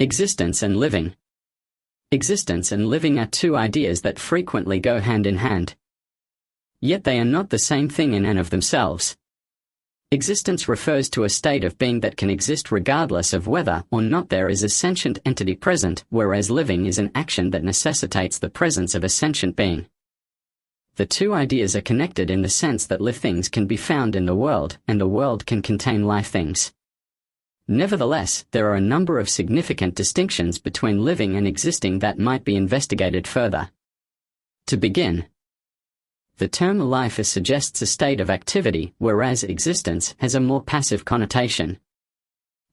Existence and living. Existence and living are two ideas that frequently go hand in hand. Yet they are not the same thing in and of themselves. Existence refers to a state of being that can exist regardless of whether or not there is a sentient entity present, whereas living is an action that necessitates the presence of a sentient being. The two ideas are connected in the sense that live things can be found in the world, and the world can contain live things. Nevertheless, there are a number of significant distinctions between living and existing that might be investigated further. To begin, the term life suggests a state of activity, whereas existence has a more passive connotation.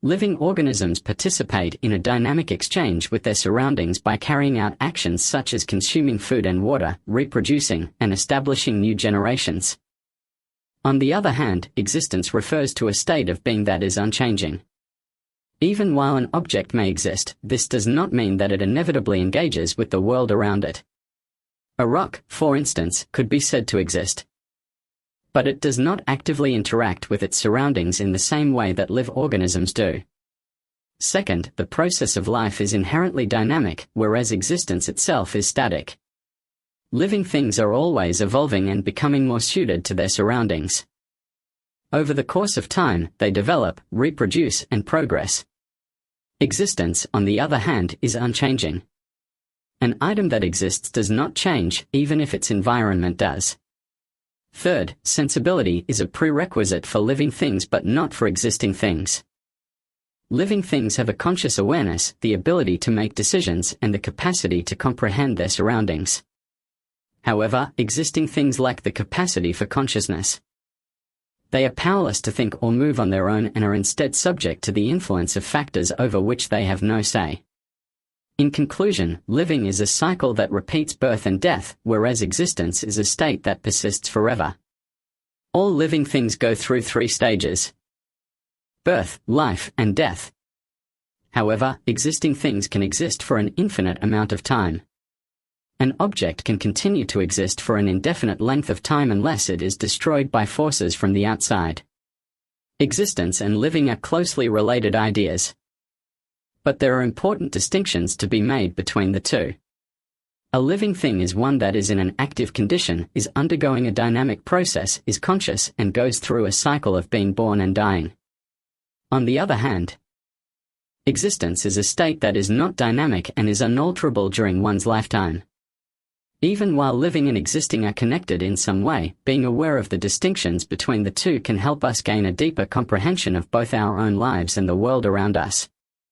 Living organisms participate in a dynamic exchange with their surroundings by carrying out actions such as consuming food and water, reproducing, and establishing new generations. On the other hand, existence refers to a state of being that is unchanging. Even while an object may exist, this does not mean that it inevitably engages with the world around it. A rock, for instance, could be said to exist, but it does not actively interact with its surroundings in the same way that live organisms do. Second, the process of life is inherently dynamic, whereas existence itself is static. Living things are always evolving and becoming more suited to their surroundings. Over the course of time, they develop, reproduce, and progress. Existence, on the other hand, is unchanging. An item that exists does not change, even if its environment does. Third, sensibility is a prerequisite for living things but not for existing things. Living things have a conscious awareness, the ability to make decisions, and the capacity to comprehend their surroundings. However, existing things lack the capacity for consciousness. They are powerless to think or move on their own and are instead subject to the influence of factors over which they have no say. In conclusion, living is a cycle that repeats birth and death, whereas existence is a state that persists forever. All living things go through three stages: birth, life, and death. However, existing things can exist for an infinite amount of time. An object can continue to exist for an indefinite length of time unless it is destroyed by forces from the outside. Existence and living are closely related ideas. But there are important distinctions to be made between the two. A living thing is one that is in an active condition, is undergoing a dynamic process, is conscious, and goes through a cycle of being born and dying. On the other hand, existence is a state that is not dynamic and is unalterable during one's lifetime. Even while living and existing are connected in some way, being aware of the distinctions between the two can help us gain a deeper comprehension of both our own lives and the world around us.